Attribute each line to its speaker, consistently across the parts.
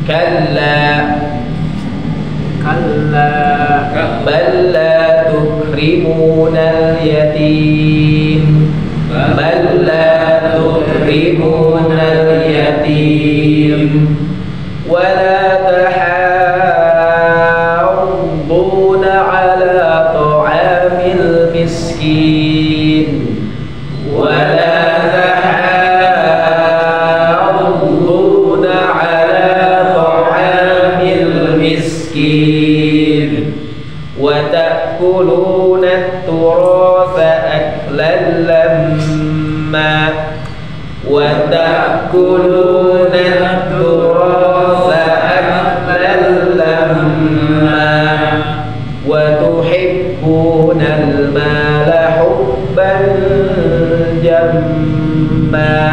Speaker 1: Kalla.
Speaker 2: Kalla.
Speaker 1: Bal la tukrimunal yatim. Bal la tukrimunal yatim. Wala tahadduna ala ta'amil miskin. Wala tahadduna ala ta'amil miskin. Wa ta'kuluna at-turatha aklan lamma. Wa ta'kuluna at-turatha aklan lamma. Wa tuhibbuna al-mala hubban jamma.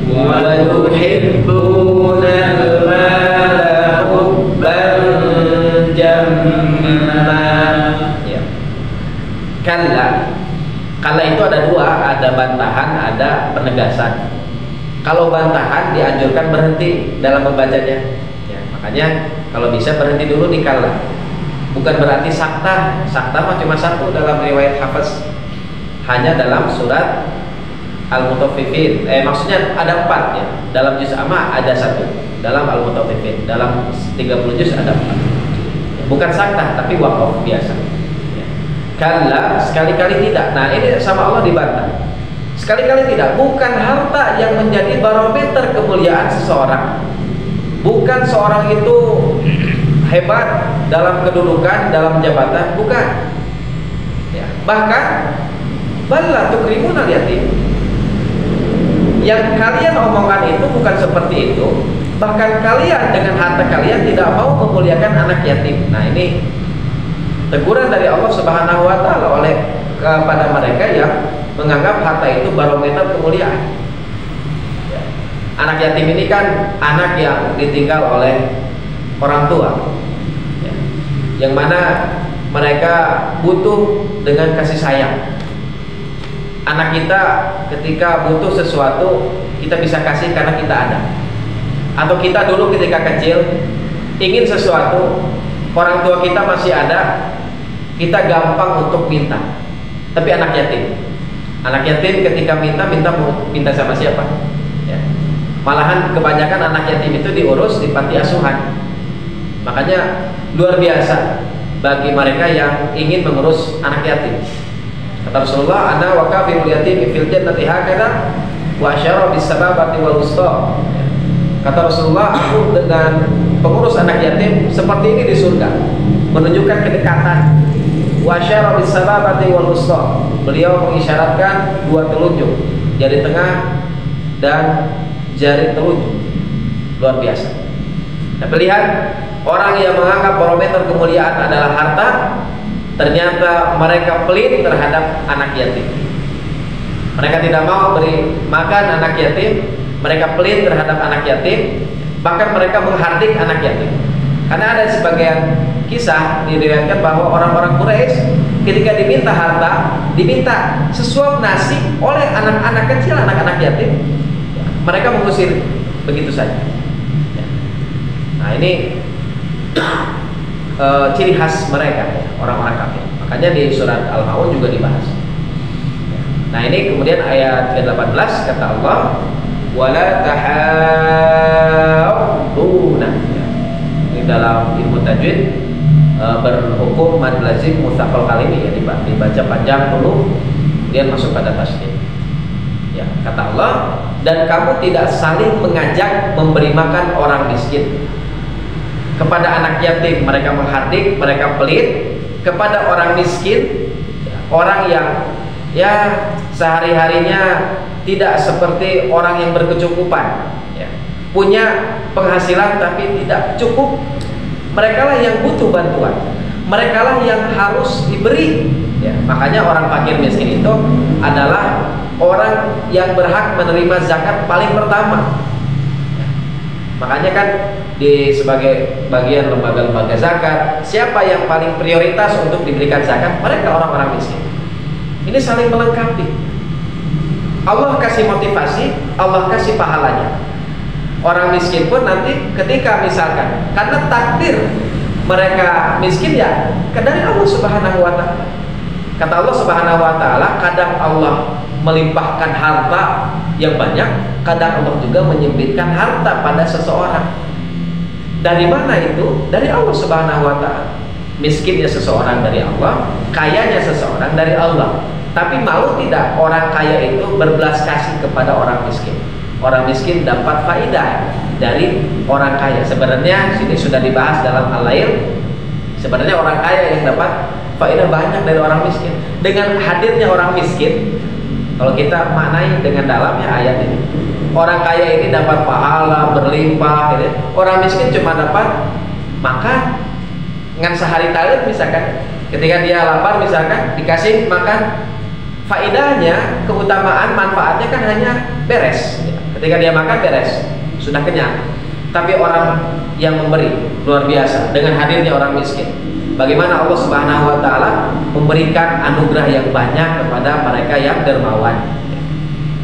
Speaker 1: Wa tuhibbuna al-mala hubban jamma. Ya. Kalla. Kalla itu ada dua, ada bantahan, ada penegasan. Kalau bantahan dianjurkan berhenti dalam membacanya. Ya, makanya kalau bisa berhenti dulu di kalla. Bukan berarti sakta. Sakta mah cuma satu dalam riwayat Hafiz. Hanya dalam surat Al-Mutaffifin. Maksudnya ada 4 ya. Dalam juz amma ada 1. Dalam Al-Mutaffifin. Dalam 30 juz ada 4. Ya, bukan sakta tapi waqaf biasa. Kalla, sekali-kali tidak. Nah, ini sama Allah dibantah. Sekali-kali tidak. Bukan harta yang menjadi barometer kemuliaan seseorang. Bukan seorang itu hebat dalam kedudukan, dalam jabatan, bukan. Ya. Bahkan balla tukrimunal yatim. Yang kalian omongkan itu bukan seperti itu. Bahkan kalian dengan harta kalian tidak mau memuliakan anak yatim. Nah, ini teguran dari Allah Subhanahu wa taala oleh kepada mereka yang menganggap harta itu barometer kemuliaan. Ya. Anak yatim ini kan anak yang ditinggal oleh orang tua. Ya. Yang mana mereka butuh dengan kasih sayang. Anak kita ketika butuh sesuatu kita bisa kasih karena kita ada. Atau kita dulu ketika kecil ingin sesuatu, orang tua kita masih ada, kita gampang untuk minta. Tapi anak yatim ketika minta sama siapa? Ya. Malahan kebanyakan anak yatim itu diurus di panti asuhan. Makanya luar biasa bagi mereka yang ingin mengurus anak yatim. Kata Rasulullah, ana wa kafirul yatim fil jannati hakada wa asyara bis sababati wal wusta. Kata Rasulullah, aku dengan pengurus anak yatim seperti ini di surga, menunjukkan kedekatan. Wa asyara bis sababati wal wusta. Beliau mengisyaratkan 2 telunjuk, jari tengah dan jari telunjuk. Luar biasa. Nah, lihat orang yang menganggap barometer kemuliaan adalah harta, ternyata mereka pelit terhadap anak yatim. Mereka tidak mau beri makan anak yatim, mereka pelit terhadap anak yatim, bahkan mereka menghardik anak yatim. Karena ada sebagian kisah diriwayatkan bahwa orang-orang Quraisy ketika diminta harta, diminta sesuap nasi oleh anak-anak kecil, anak-anak yatim, mereka mengusir begitu saja. Nah, ini ciri khas mereka, orang-orang kafir. Makanya di surat Al-Maun juga dibahas. Nah, ini kemudian ayat ke-18 kata Allah, wala tahadduna. Ini dalam ilmu tajwid berhukum mad lazim mutsaqal kalimi, ya, dibaca panjang dulu kemudian masuk pada tasdid. Ya, kata Allah, dan kamu tidak saling mengajak memberi makan orang miskin. Kepada anak yatim mereka menghardik, mereka pelit. Kepada orang miskin, orang yang ya sehari-harinya tidak seperti orang yang berkecukupan, ya, punya penghasilan tapi tidak cukup, merekalah yang butuh bantuan, merekalah yang harus diberi. Ya, makanya orang fakir miskin itu adalah orang yang berhak menerima zakat paling pertama. Ya, makanya kan di sebagai bagian lembaga-lembaga zakat, siapa yang paling prioritas untuk diberikan zakat? Mereka orang-orang miskin. Ini saling melengkapi. Allah kasih motivasi, Allah kasih pahalanya. Orang miskin pun nanti ketika misalkan karena takdir mereka miskin ya dari Allah Subhanahu wa taala. Kata Allah Subhanahu wa taala, kadang Allah melimpahkan harta yang banyak, kadang Allah juga menyempitkan harta pada seseorang. Dari mana itu? Dari Allah Subhanahu wa taala. Miskinnya seseorang dari Allah, kayanya seseorang dari Allah. Tapi mau tidak orang kaya itu berbelas kasih kepada orang miskin? Orang miskin dapat faidah dari orang kaya. Sebenarnya sini sudah dibahas dalam al-lail. Sebenarnya orang kaya yang dapat faidah banyak dari orang miskin. Dengan hadirnya orang miskin, kalau kita maknai dengan dalamnya ayat ini, orang kaya ini dapat pahala berlimpah, gitu. Orang miskin cuma dapat makan ngan sehari talit misalkan. Ketika dia lapar misalkan dikasih makan, faidahnya, keutamaan, manfaatnya kan hanya beres. Ketika dia makan beres, sudah kenyang. Tapi orang yang memberi luar biasa dengan hadirnya orang miskin. Bagaimana Allah Subhanahu wa taala memberikan anugerah yang banyak kepada mereka yang dermawan.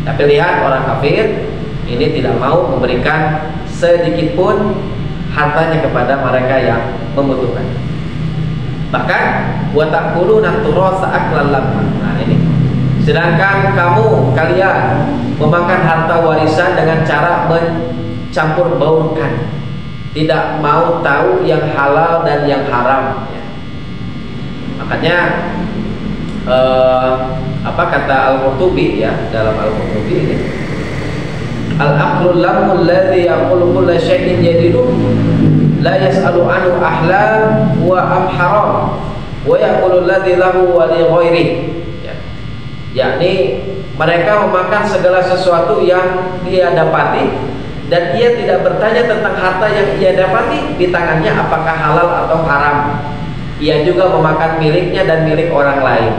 Speaker 1: Tapi lihat orang kafir ini tidak mau memberikan sedikit pun hartanya kepada mereka yang membutuhkan. Bahkan wa ta'kuluna turasa aklan lamma. Nah ini. Sedangkan kalian memakan harta warisan dengan cara mencampur baurkan, tidak mau tahu yang halal dan yang haram. Ya. Makanya apa kata Al-Qurtubi ya dalam Al-Qurtubi ini, al-aqlul lamul ladzi yaqulu kulla syai'in jadidu la yas'alu anhu ahlam wa am haram wa yaqulu alladzi lahu wa li ghairi. Yakni mereka memakan segala sesuatu yang ia dapati dan ia tidak bertanya tentang harta yang ia dapati di tangannya apakah halal atau haram. Ia juga memakan miliknya dan milik orang lain.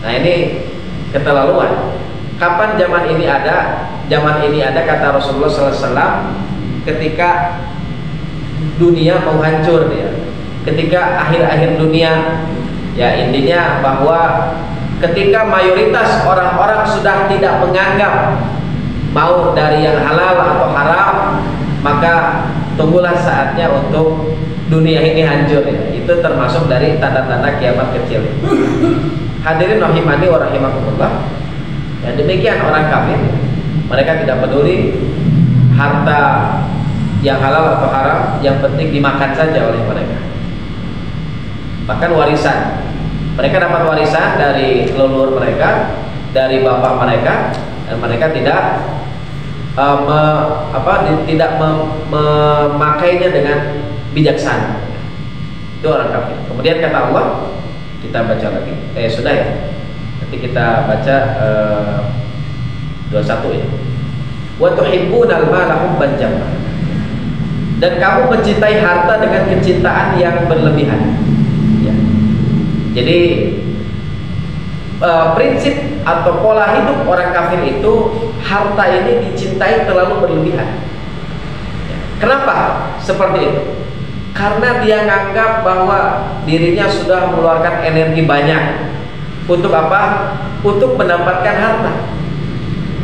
Speaker 1: Nah ini keterlaluan. Kapan zaman ini ada? Zaman ini ada kata Rasulullah SAW ketika dunia mau hancur ya. Ketika akhir-akhir dunia ya, intinya bahwa ketika mayoritas orang-orang sudah tidak menganggap mau dari yang halal atau haram, maka tunggulah saatnya untuk dunia ini hancur ya. Itu termasuk dari tanda-tanda kiamat kecil. Hadirin rahimani wa rahimakumullah. Ya demikian orang kafir. Mereka tidak peduli harta yang halal atau haram, yang penting dimakan saja oleh mereka. Bahkan warisan, mereka dapat warisan dari leluhur mereka, dari bapak mereka, dan mereka tidak tidak memakainya dengan bijaksana. Itu orang kafir. Kemudian kata Allah, kita baca lagi. Sudah ya. Nanti kita baca 21 ya. Wa tuhibbunal mala hubban jamma. Dan kamu mencintai harta dengan kecintaan yang berlebihan. Ya. Jadi prinsip atau pola hidup orang kafir itu harta ini dicintai terlalu berlebihan. Ya. Kenapa seperti itu? Karena dia menganggap bahwa dirinya sudah mengeluarkan energi banyak. Untuk apa? Untuk mendapatkan harta.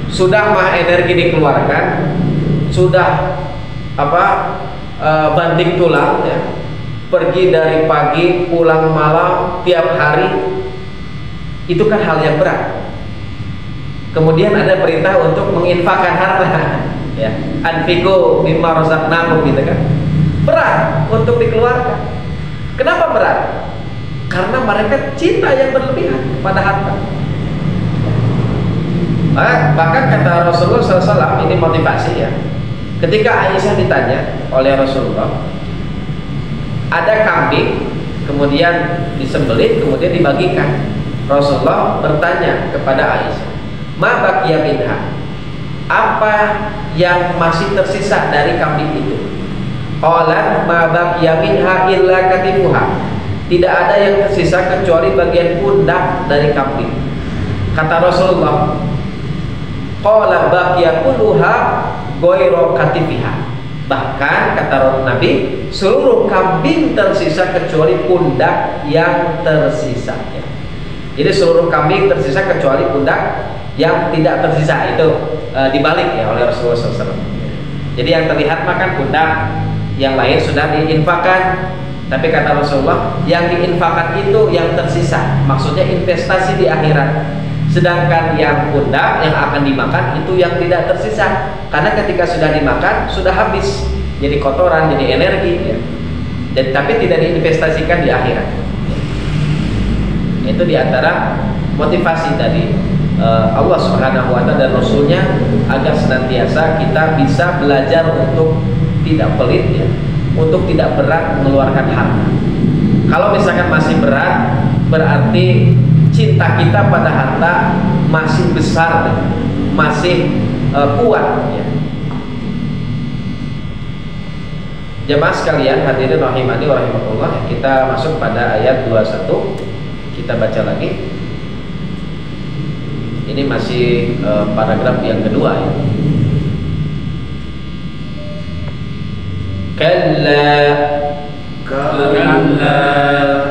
Speaker 1: Sudah mah energi dikeluarkan, sudah banting tulang ya. Pergi dari pagi pulang malam tiap hari, itu kan hal yang berat. Kemudian ada perintah untuk menginfakkan harta ya, anfiqu mimma razaqnakum gitu kan. Berat untuk dikeluarkan. Kenapa berat? Karena mereka cinta yang berlebihan pada harta. Bahkan kata Rasulullah SAW, ini motivasi ya. Ketika Aisyah ditanya oleh Rasulullah, ada kambing kemudian disembelih kemudian dibagikan. Rasulullah bertanya kepada Aisyah, ma baqiya minha, apa yang masih tersisa dari kambing itu? Qalat ma baqiya minha illa katifuha, tidak ada yang tersisa kecuali bagian pundak dari kambing. Kata Rasulullah, qala baqiya kulluha ghairu katifiha, bahkan kata Nabi, seluruh kambing tersisa kecuali pundak yang tersisa ya. Jadi seluruh kambing tersisa kecuali pundak yang tidak tersisa. Itu dibalik ya oleh Rasulullah SAW. Jadi yang terlihat makan pundak, yang lain sudah diinfakkan. Tapi kata Rasulullah, yang diinfakkan itu yang tersisa, maksudnya investasi di akhirat. Sedangkan yang pundak yang akan dimakan itu yang tidak tersisa, karena ketika sudah dimakan sudah habis, jadi kotoran, jadi energi ya. Dan tapi tidak diinvestasikan di akhirat. Itu diantara motivasi dari Allah Subhanahu wa Ta'ala dan Rasulnya, agar senantiasa kita bisa belajar untuk tidak pelit ya, untuk tidak berat mengeluarkan harta. Kalau misalkan masih berat, berarti cinta kita pada harta masih besar, masih kuat ya. Jemaah sekalian hadirin rahimani wa rahimakumullah, kita masuk pada ayat 21. Kita baca lagi. Ini masih paragraf yang kedua ya. Kalla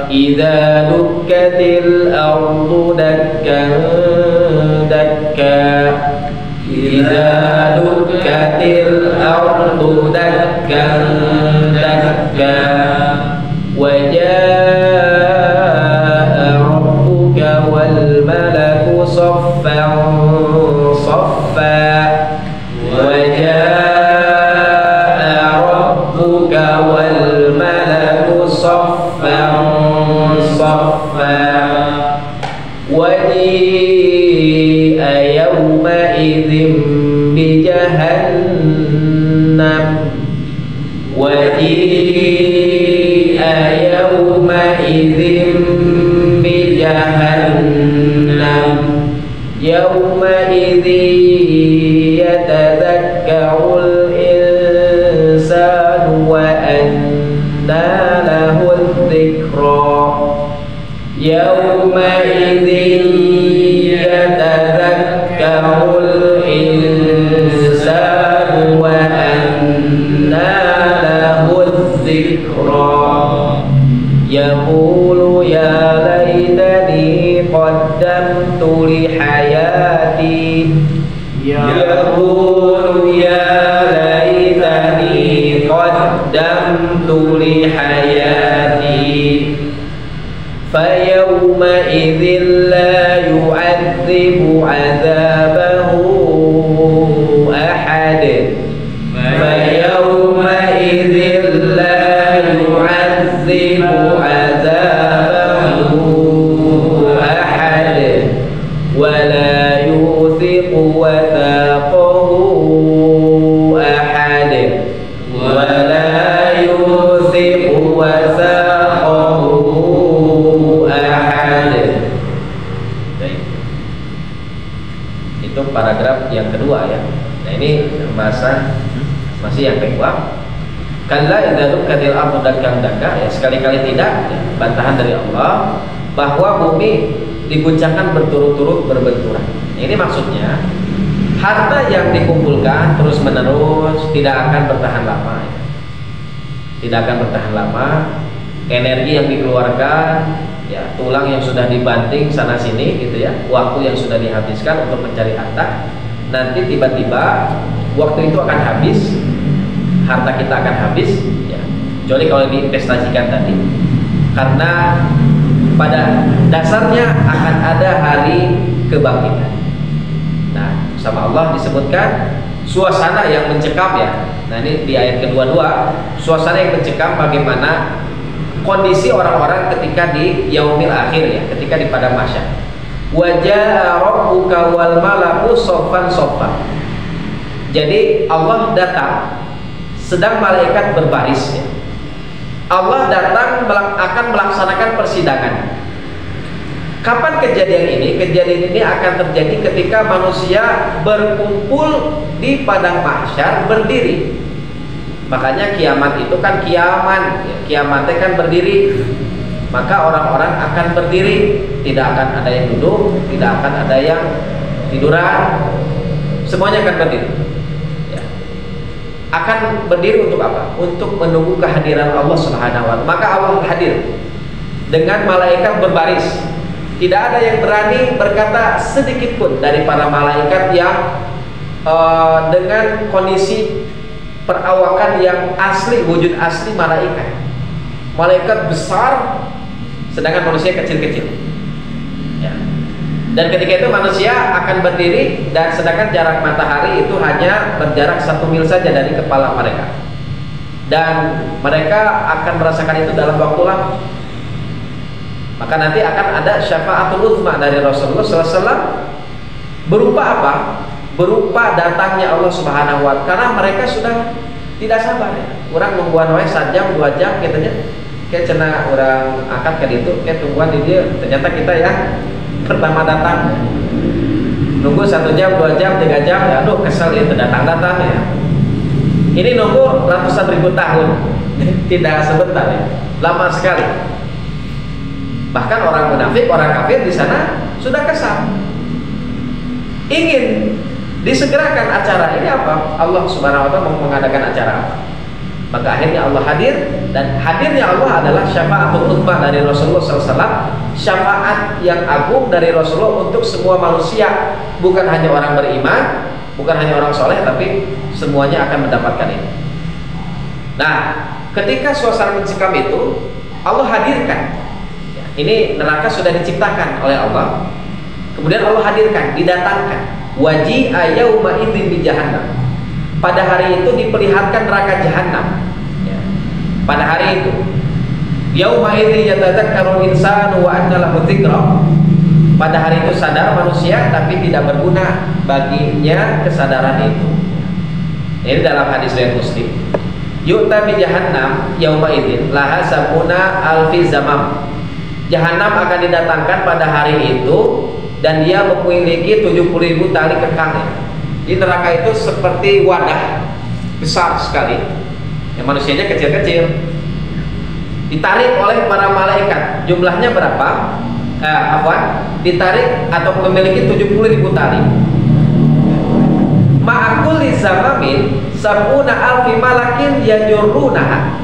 Speaker 1: idza dukkatil ardu dakkan dakka idza dukkatil ardu dakkan dakka wa jaa rabbuka wal malaku saffan saffa wa وجيء يومئذ بجهنم وجيء يومئذ بجهنم يومئذ يتذكر الإنسان وأنى له الذكرى يومئذ يتذكر الإنسان وأنى له الذكرى يقول يا ليتني قدمت لحياتي يقول يا ليتني قدمت لحياتي فيومئذ لا يعذب عذابه أحد فيومئذ لا يعذب عذابه أحد ولا يوثق وثاقه أحد ولا يوثق وثاقه. Itu paragraf yang kedua ya. Nah ini masih yang kedua. Kalla idza dukkatil ardu dakkan dakka ya, sekali-kali tidak ya, bantahan dari Allah bahwa bumi diguncangkan berturut-turut berbenturan. Ini maksudnya harta yang dikumpulkan terus menerus tidak akan bertahan lama ya. Tidak akan bertahan lama. Energi yang dikeluarkan ya, tulang yang sudah dibanting sana sini gitu ya, waktu yang sudah dihabiskan untuk mencari harta, nanti tiba-tiba waktu itu akan habis, harta kita akan habis ya, kecuali kalau diinvestasikan tadi, karena pada dasarnya akan ada hari kebangkitan. Nah sama Allah disebutkan suasana yang mencekam ya. Nah ini di ayat kedua-dua, suasana yang mencekam bagaimana kondisi orang-orang ketika di yaumil akhir ya, ketika di padang mahsyar. Wa jaa rabbuka wal malaku saffan saffan. Jadi Allah datang sedang malaikat berbaris ya. Allah datang akan melaksanakan persidangan. Kapan kejadian ini? Kejadian ini akan terjadi ketika manusia berkumpul di padang mahsyar berdiri. Makanya kiamat itu kan kiaman ya, kiamatnya kan berdiri. Maka orang-orang akan berdiri, tidak akan ada yang duduk, tidak akan ada yang tiduran, semuanya akan berdiri ya. Akan berdiri untuk apa? Untuk menunggu kehadiran Allah Subhanahu wa Ta'ala. Maka Allah hadir dengan malaikat berbaris. Tidak ada yang berani berkata sedikit pun dari para malaikat yang dengan kondisi perawakan yang asli, wujud asli malaikat. Malaikat besar, sedangkan manusia kecil-kecil. Ya. Dan ketika itu manusia akan berdiri, dan sedangkan jarak matahari itu hanya berjarak 1 mil saja dari kepala mereka. Dan mereka akan merasakan itu dalam waktu lama. Maka nanti akan ada syafaatul uzma dari Rasulullah SAW. Berupa apa? Berupa datangnya Allah Subhanahu wa Ta'ala. Karena mereka sudah tidak sabar ya. Orang nungguan wae 1 jam 2 jam katanya. Kayak cenah orang akad ke itu, kayak tungguan di dia. Ternyata kita yang pertama datang. Nunggu 1 jam, 2 jam, 3 jam, ya aduh kesel itu datang-datang ya. Ini nunggu ratusan ribu tahun. Tidak sebentar ya. Lama sekali. Bahkan orang munafik, orang kafir di sana sudah kesal. Ingin disegerakan acara ini apa? Allah Subhanahu wa Ta'ala mau mengadakan acara apa? Maka akhirnya Allah hadir, dan hadirnya Allah adalah syafaatul uzma dari Rasulullah SAW, syafaat yang agung dari Rasulullah untuk semua manusia, bukan hanya orang beriman, bukan hanya orang soleh, tapi semuanya akan mendapatkan ini. Nah, ketika suasana mencekam itu, Allah hadirkan. Ini neraka sudah diciptakan oleh Allah, kemudian Allah hadirkan, didatangkan. Waji'a yauma idzin bi jahannam. Pada hari itu diperlihatkan neraka jahanam. Ya. Pada hari itu, yauma idzin yatadzakkarul insanu wa anna lahu dzikra. Pada hari itu sadar manusia, tapi tidak berguna baginya kesadaran itu. Ini dalam hadis riwayat Muslim. Yu'ta bi jahannam yauma idzin laha sabuna alfi zamam. Jahanam akan didatangkan pada hari itu, dan dia memiliki 70.000 tali kekang. Di neraka itu seperti wadah besar sekali, yang manusianya kecil-kecil, ditarik oleh para malaikat. Jumlahnya berapa? Ditarik atau memiliki 70.000 tali. Ma'akuli zamamin sab'una alfi malakin yajurrunaha.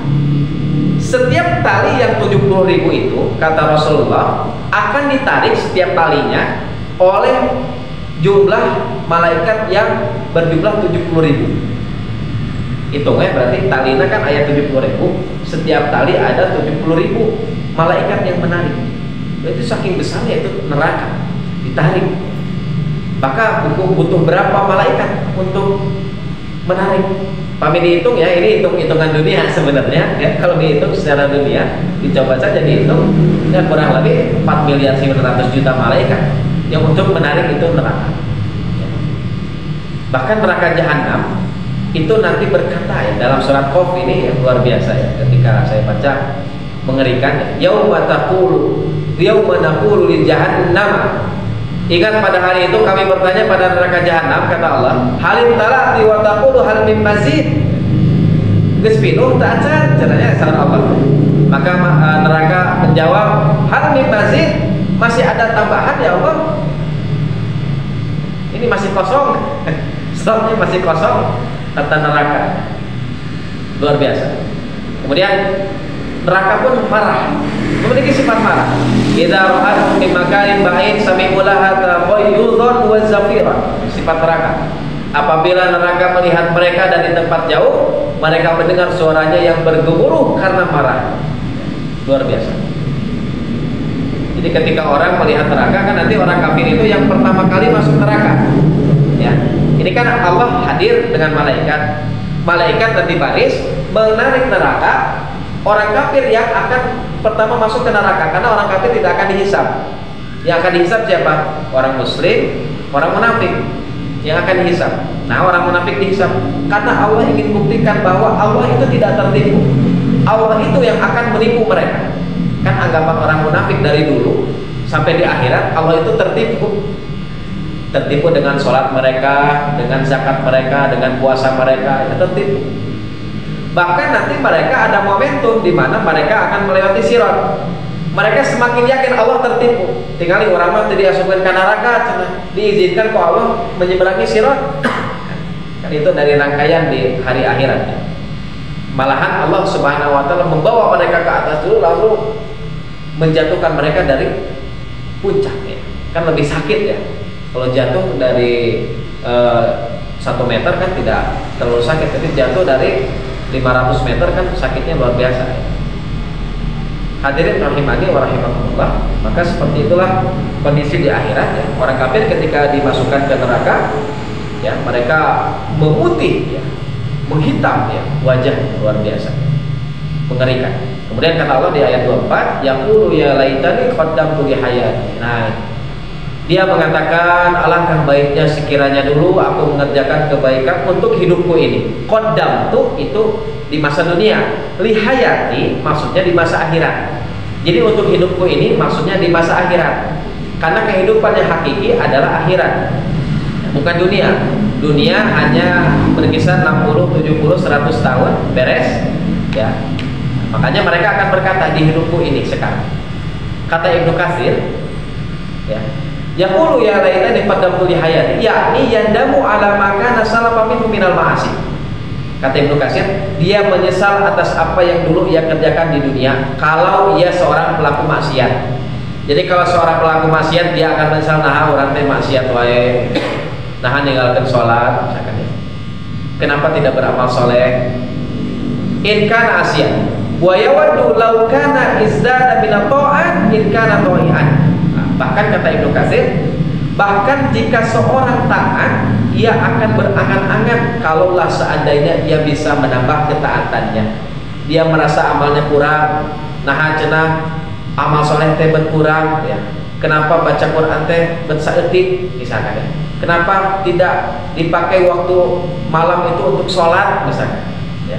Speaker 1: Setiap tali yang 70.000 itu, kata Rasulullah, akan ditarik setiap talinya oleh jumlah malaikat yang berjumlah 70.000. Hitungnya berarti talinya kan ayat 70.000, setiap tali ada 70.000 malaikat yang menarik. Itu saking besarnya itu neraka ditarik. Maka butuh berapa malaikat untuk menarik? Kami dihitung ya, ini hitungan dunia sebenarnya ya. Kalau dihitung secara dunia, dicoba saja dihitung, ya kurang lebih 4.900.000.000 malaikat yang untuk menarik itu neraka. Ya. Bahkan neraka jahanam itu nanti berkata ya, dalam surat Qaf ini yang luar biasa ya, ketika saya baca mengerikan. Yauma taqulu yauma naqulu li jahannam. Ingat pada hari itu kami bertanya pada neraka jahanam, kata Allah, halim talati wa taqulu hal min mazid. Geus pinuh teu acan caranya saran Allah. Maka neraka menjawab, hal min mazid, masih ada tambahan ya Allah. Ini masih kosong. Stoknya masih kosong, kata neraka. Luar biasa. Kemudian neraka pun marah, memiliki sifat marah. Idza ra'at min makanin ba'id sami'u laha taghayyuzan wa zafira. Sifat neraka. Apabila neraka melihat mereka dari tempat jauh, mereka mendengar suaranya yang bergemuruh karena marah. Luar biasa. Jadi ketika orang melihat neraka, kan nanti orang kafir itu yang pertama kali masuk neraka. Ya. Ini kan Allah hadir dengan malaikat. Malaikat nanti baris menarik neraka orang kafir yang akan pertama masuk ke neraka, karena orang kafir tidak akan dihisab. Yang akan dihisab siapa? Orang muslim, orang munafik yang akan dihisab. Nah, orang munafik dihisab karena Allah ingin buktikan bahwa Allah itu tidak tertipu. Allah itu yang akan menipu mereka. Kan anggapan orang munafik dari dulu sampai di akhirat, Allah itu tertipu. Tertipu dengan sholat mereka, dengan zakat mereka, dengan puasa mereka, itu tertipu. Bahkan nanti mereka ada momentum di mana mereka akan melewati sirat. Mereka semakin yakin Allah tertipu. Tinggali orang mah tadi asupkan ke neraka, diizinkan kok Allah menyeberangi sirat. Kan itu dari rangkaian di hari akhirat. Malahan Allah Subhanahu wa Ta'ala membawa mereka ke atas dulu, lalu menjatuhkan mereka dari puncak ya. Kan lebih sakit ya kalau jatuh dari 1 meter kan tidak terlalu sakit, tapi jatuh dari 500 meter kan sakitnya luar biasa. Hadirin rahimani wa rahimakumullah, maka seperti itulah kondisi di akhirat ya. Orang kafir ketika dimasukkan ke neraka ya, mereka memutih ya, menghitam ya, wajah luar biasa, mengerikan. Kemudian kata Allah di ayat 24, yaqulu ya laitani qaddamtu li hayati. Nah, dia mengatakan alangkah baiknya sekiranya dulu aku mengerjakan kebaikan untuk hidupku ini. Qaddamtu itu di masa dunia, li hayati maksudnya di masa akhirat. Jadi untuk hidupku ini maksudnya di masa akhirat. Karena kehidupan yang hakiki adalah akhirat, bukan dunia. Dunia hanya berkisar 60, 70, 100 tahun beres ya. Makanya mereka akan berkata di hidupku ini sekarang. Kata Ibnu Katsir ya, yaqulu ya laitani qaddamtu li hayati, yakni yandamu ala ma kana salafa minhu minal ma'asi. Kata Ibnu Katsir, dia menyesal atas apa yang dulu ia kerjakan di dunia kalau ia seorang pelaku maksiat. Jadi kalau seorang pelaku maksiat, dia akan menyesal, nah orang teh maksiat wae, nah ninggalkeun salat misalkan ya. Kenapa tidak beramal soleh? In kana asyan wa yawaddu law kana izdada min ta'at in kana ta'ian. Bahkan kata Ibnu Katsir, bahkan jika seorang taat, ia akan berangan-angan kalaulah seandainya ia bisa menambah ketaatannya. Dia merasa amalnya kurang, nah cenah amal soleh teh berkurang ya. Kenapa baca Quran teh bersaeutik misalkan ya. Kenapa tidak dipakai waktu malam itu untuk sholat misalkan ya.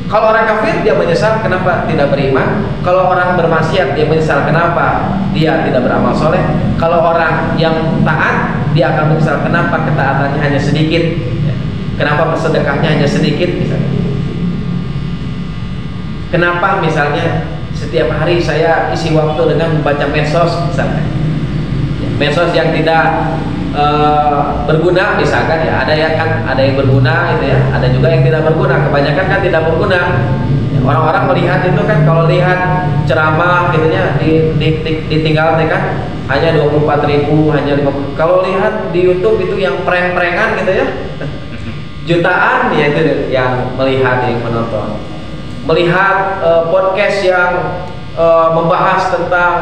Speaker 1: Kalau orang kafir dia menyesal kenapa tidak beriman. Kalau orang bermaksiat dia menyesal kenapa dia tidak beramal soleh. Kalau orang yang taat dia akan menyesal kenapa ketaatannya hanya sedikit ya. Kenapa bersedekahnya hanya sedikit misalnya. Kenapa misalnya setiap hari saya isi waktu dengan membaca medsos misalnya ya, medsos yang tidak berguna misalkan ya. Ada yang kan, ada yang berguna gitu ya, ada juga yang tidak berguna. Kebanyakan kan tidak berguna ya, orang-orang melihat itu kan, kalau lihat ceramah gitu ya ditinggal kan hanya 24.000, hanya 50. Kalau lihat di YouTube itu yang prank-prankan gitu ya jutaan ya, itu yang melihat, yang menonton. Melihat podcast yang membahas tentang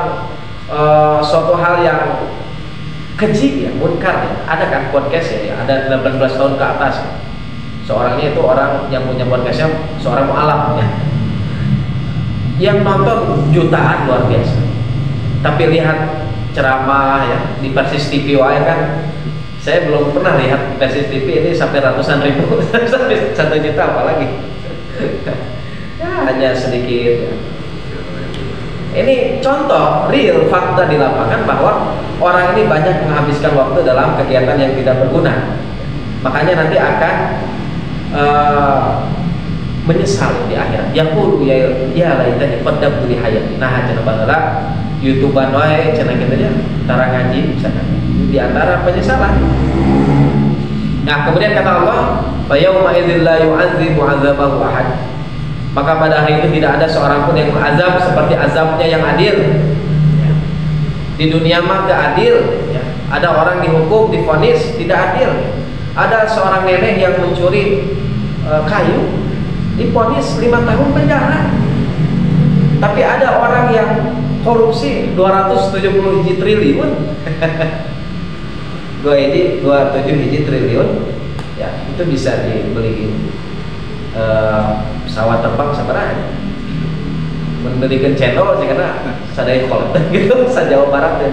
Speaker 1: suatu hal yang keji ya, munkar ya. Ada kan podcast ya, ada 18 tahun ke atas ya. Seorangnya itu orang yang punya podcastnya seorang mu'alaf ya, yang nonton jutaan luar biasa. Tapi lihat ceramah ya di Persis TV kan, saya belum pernah lihat Persis TV ini sampai ratusan ribu sampai 1 juta apalagi ya, hanya sedikit ya. Ini contoh real fakta di lapangan bahwa orang ini banyak menghabiskan waktu dalam kegiatan yang tidak berguna. Makanya nanti akan menyesal di akhirat. Yaqulu ya laitani qaddamtu li hayati. Nah, cenah baheula YouTubean wae cenah kitu nya, tara ngaji misalkan. Di antara penyesalan. Nah, kemudian kata Allah, fa yauma idzil la yu'adzibu 'adzabahu ahad. Maka pada hari itu tidak ada seorang pun yang mengazab seperti azabnya yang adil ya. Di dunia mah tidak adil ya. Ada orang dihukum, divonis tidak adil. Ada seorang nenek yang mencuri kayu divonis 5 tahun penjara. Tapi ada orang yang korupsi 270 triliun 27 triliun ya, itu bisa dibeliin pesawat terbang sebenarnya, memberikan channel sih karena sadaya kolektor gitu sa Jawa Barat ya.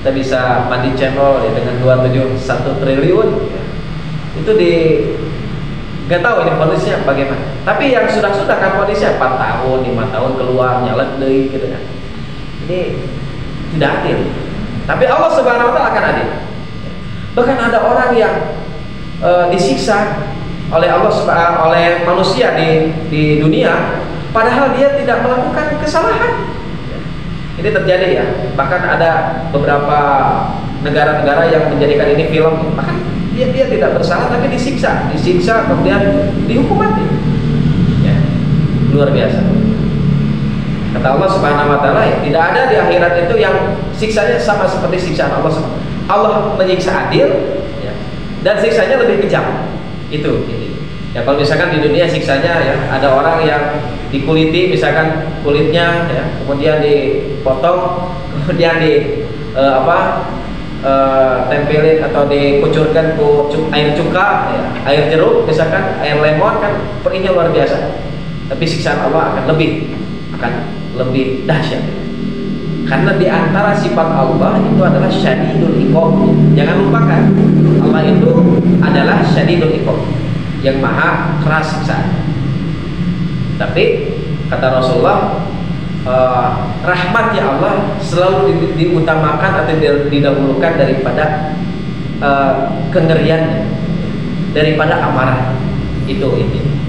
Speaker 1: Kita bisa mandi channel ya, dengan 271 triliun ya. Itu di nggak tahu ini kondisinya bagaimana. Tapi yang sudah kan kondisinya 4 tahun, 5 tahun keluar nyalek deui gitu kan. Ini tidak adil. Tapi Allah Subhanahu wa taala akan adil. Bahkan ada orang yang disiksa oleh Allah oleh manusia di dunia padahal dia tidak melakukan kesalahan. Ini terjadi ya. Bahkan ada beberapa negara-negara yang menjadikan ini film. Bahkan dia tidak bersalah tapi disiksa kemudian dihukum mati. Ya. Luar biasa. Kata Allah Subhanahu wa taala, ya, tidak ada di akhirat itu yang siksanya sama seperti siksaan Allah. Allah menyiksa adil, dan siksanya lebih kejam. Itu ya, kalau misalkan di dunia siksanya ya, ada orang yang dikuliti misalkan kulitnya ya, kemudian dipotong, kemudian tempelin atau dikucurkan ke air cuka ya, air jeruk misalkan, air lemon, kan perihnya luar biasa. Tapi siksaan Allah akan lebih dahsyat, karena di antara sifat Allah itu adalah syadidul iqab. Jangan lupakan, Allah itu adalah syadidul iqab, yang maha keras siksaan. Tapi kata Rasulullah, rahmatnya Allah selalu diutamakan atau didahulukan daripada kengeriannya, daripada amarah. Itu intinya.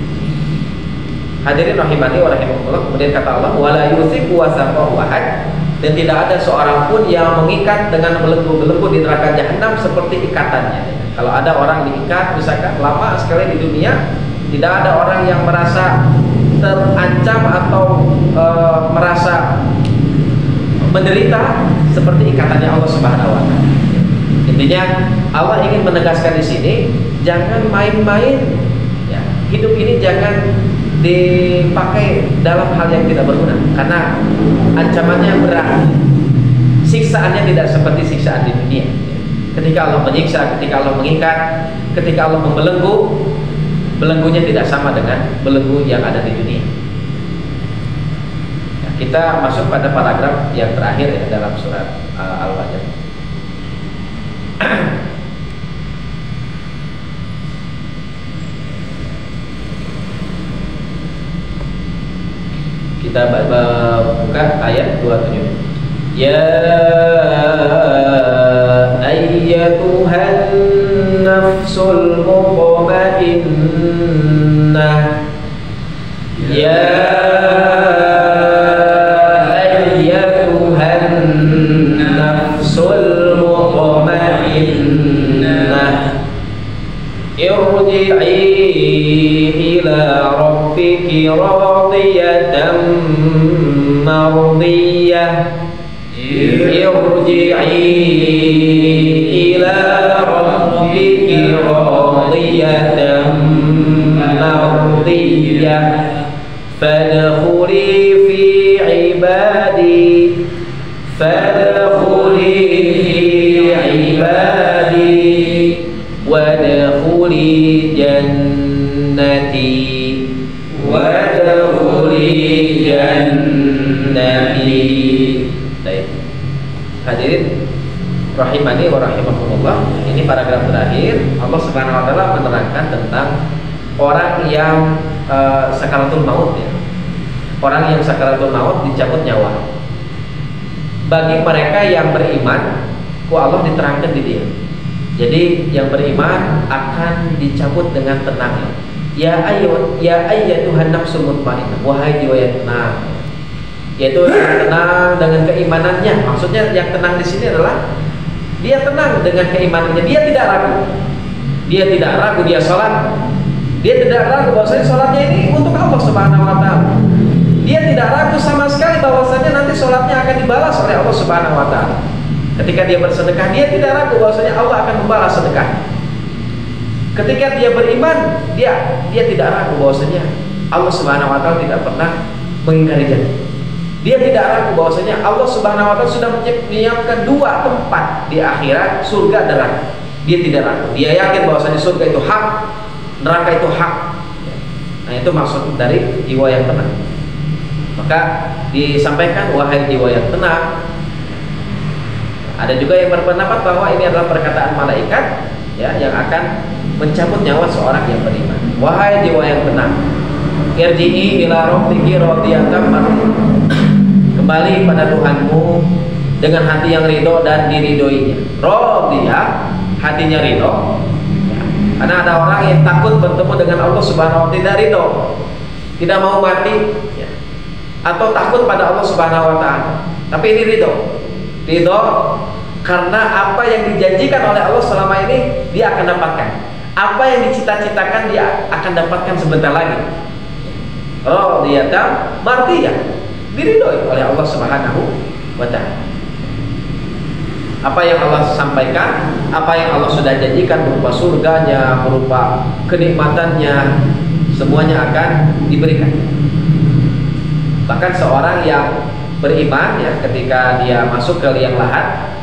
Speaker 1: Hadirin rahimani wa rahimakumullah. Kemudian kata Allah, wala yusiku wasaqahu ahad, dan tidak ada seorang pun yang mengikat dengan belenggu-belenggu di neraka jahanam seperti ikatannya. Kalau ada orang diikat misalkan lama sekali di dunia, tidak ada orang yang merasa terancam atau merasa menderita seperti ikatannya Allah Subhanahu wa taala. Intinya Allah ingin menegaskan di sini, jangan main-main ya. Hidup ini jangan dipakai dalam hal yang tidak berguna, karena ancamannya berat, siksaannya tidak seperti siksaan di dunia. Ketika Allah menyiksa, ketika Allah mengikat, ketika Allah membelenggu, belenggunya tidak sama dengan belenggu yang ada di dunia. Nah, kita masuk pada paragraf yang terakhir ya, dalam surat Al-Fajr. Kita buka ayat 27. Ya ayyatuhan nafsul mutmainnah, ya ayyatuhan nafsul mutmainnah, irji'i ila rabbiki radiyatan mardiyah, irji'i ila rabbiki radiyatan mardiyah, fadkhuli fi ibadi, fadkhuli fi ibadi, wadkhuli jannati, wadkhuli jannati. Baik. Hadirin rahimani wa rahimakumullah, ini paragraf terakhir. Allah Subhanahu wa taala menerangkan tentang orang yang sakaratul maut ya. Orang yang sakaratul maut, dicabut nyawa. Bagi mereka yang beriman, Allah diterangkan di dia. Jadi yang beriman akan dicabut dengan tenang. Ya ayyatuhan nafsul mutmainnah, wahai jiwa yang tenang. Yaitu yang tenang dengan keimanannya. Maksudnya yang tenang di sini adalah dia tenang dengan keimanannya, dia tidak ragu. Dia tidak ragu, dia sholat. Dia tidak ragu bahwasanya sholatnya ini untuk Allah Subhanahu wa taala. Dia tidak ragu sama sekali bahwasanya nanti sholatnya akan dibalas oleh Allah Subhanahu wa taala. Ketika dia bersedekah, dia tidak ragu bahwasanya Allah akan membalas sedekah. Ketika dia beriman, dia tidak ragu bahwasanya Allah Subhanahu wa taala tidak pernah mengingkari janji. Dia tidak ragu bahwasanya Allah Subhanahu wa taala sudah menyiapkan dua tempat di akhirat, surga dan neraka. Dia tidak ragu. Dia yakin bahwasanya surga itu hak, neraka itu hak. Nah, itu maksud dari jiwa yang tenang. Maka disampaikan, wahai jiwa yang tenang. Ada juga yang berpendapat bahwa ini adalah perkataan malaikat ya, yang akan mencabut nyawa seorang yang beriman. Wahai jiwa yang tenang, irji'i ila rabbiki radiyatan mardiyah, kembali pada Tuhanmu dengan hati yang ridho dan diridhoinya. Radiyah, hatinya ridho ya. Karena ada orang yang takut bertemu dengan Allah Subhanahu wa taala, tidak ridho, tidak mau mati ya. Atau takut pada Allah Subhanahu wa taala, tapi ini ridho karena apa yang dijanjikan oleh Allah selama ini dia akan dapatkan. Apa yang dicita-citakan dia akan dapatkan sebentar lagi. Radiyatan mardiyah, diridhoi oleh Allah Subhanahu wa taala. Apa yang Allah sampaikan apa yang Allah sudah janjikan berupa surganya, berupa kenikmatannya, semuanya akan diberikan. Bahkan seorang yang beriman ya, ketika dia masuk ke liang lahat,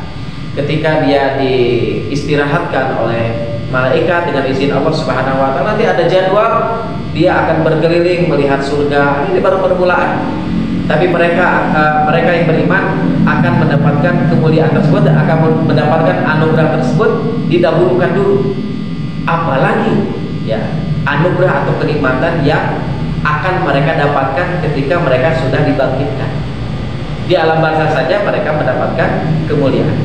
Speaker 1: ketika dia diistirahatkan oleh malaikat dengan izin Allah Subhanahu wa taala, nanti ada jadwal dia akan berkeliling melihat surga. Ini baru permulaan. Tapi mereka yang beriman akan mendapatkan kemuliaan tersebut dan akan mendapatkan anugerah tersebut didahulukan dulu. Apalagi ya anugerah atau kenikmatan yang akan mereka dapatkan ketika mereka sudah dibangkitkan. Di alam barzakh saja mereka mendapatkan kemuliaan.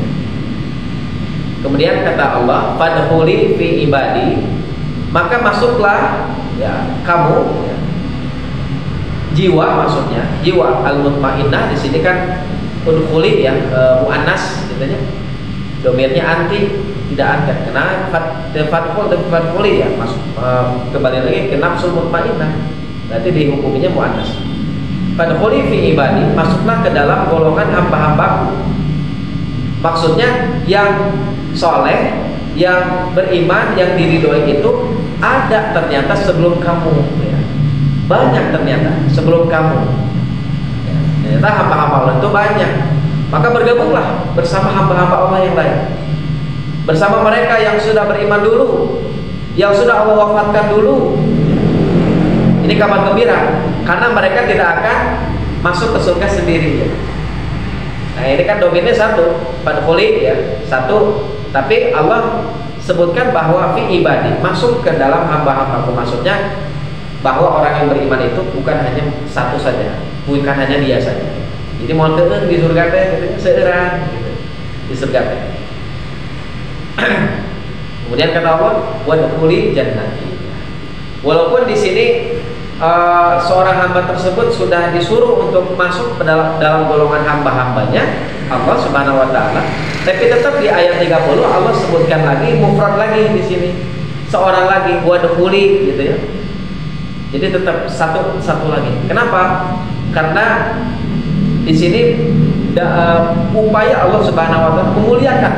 Speaker 1: Kemudian kata Allah, fadkhuli fi ibadi, maka masuklah ya kamu ya, jiwa, maksudnya jiwa al-mutmainnah di sini kan udkhuli ya, muannas gitu ya. Domirnya anti, tidak angkat. Karena fadkhuli ya, masuk kembali lagi ke nafsul mutmainnah. Berarti dihukuminya muannas. Fadkhuli fi ibadi, masuklah ke dalam golongan hamba-hambaku. Maksudnya yang soleh, yang beriman, yang diridhoi itu ada ternyata sebelum kamu ya. Banyak ternyata sebelum kamu ya. Ternyata hamba-hamba Allah itu banyak. Maka bergabunglah bersama hamba-hamba Allah yang lain, bersama mereka yang sudah beriman dulu, yang sudah Allah wafatkan dulu. Ini kabar gembira, karena mereka tidak akan masuk ke surga sendiri ya. Nah ini kan dominnya satu, fadkhuli ya, satu. Tapi Allah sebutkan bahwa fi ibadi, masuk ke dalam hamba-hambaku. Maksudnya bahwa orang yang beriman itu bukan hanya satu saja, bukan hanya dia saja. Jadi mau teun di surga teh gitu, seueuran gitu. Di surga teh. Kemudian kata Allah, wadkhuli jannati. Walaupun di sini seorang hamba tersebut sudah disuruh untuk masuk ke dalam golongan hamba-hambanya Allah Subhanahu wa taala, tapi tetap di ayat 30 Allah sebutkan lagi, mufrad lagi di sini. Seorang lagi, wadkhuli gitu ya. Jadi tetap satu lagi. Kenapa? Karena di sini upaya Allah Subhanahu wa taala memuliakan.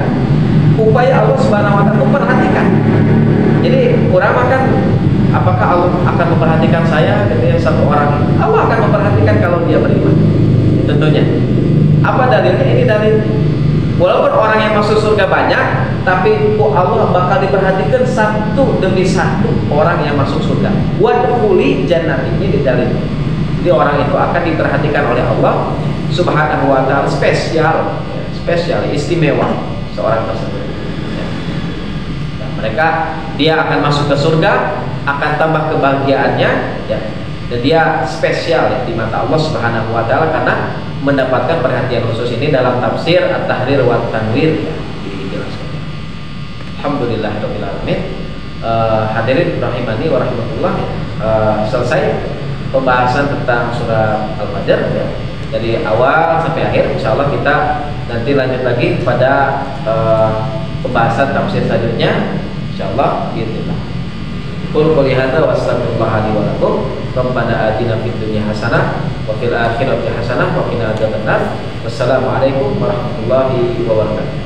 Speaker 1: Upaya Allah Subhanahu wa taala memperhatikan. Jadi ulama kan, apakah Allah akan memperhatikan saya ketika satu orang? Allah akan memperhatikan kalau dia beriman. Tentunya. Apa dalilnya? Ini dalil. Walaupun orang yang masuk surga banyak, tapi Allah bakal diperhatikan satu demi satu orang yang masuk surga. Wadkhuli jannati, ini dalilnya. Jadi orang itu akan diperhatikan oleh Allah Subhanahu wa taala spesial, istimewa seorang tersebut. Nah, mereka dia akan masuk ke surga, akan tambah kebahagiaannya ya. Dan dia spesial ya di mata Allah Subhanahu wa taala karena mendapatkan perhatian khusus. Ini dalam tafsir At-Tahrir wa Tanwir ya, dijelaskan. Alhamdulillahirabbil alamin. Hadirin rahimani wa rahimakumullah, selesai pembahasan tentang surah Al-Fajr ya. Dari awal sampai akhir, insyaallah kita nanti lanjut lagi pada pembahasan tafsir selanjutnya insyaallah bismillah. Qul qouli hadza wa astaghfirullah li wa lakum. Rabbana atina fid dunya hasanah wa fil akhirati hasanah wa qina adzabannar. Wassalamualaikum warahmatullahi wabarakatuh.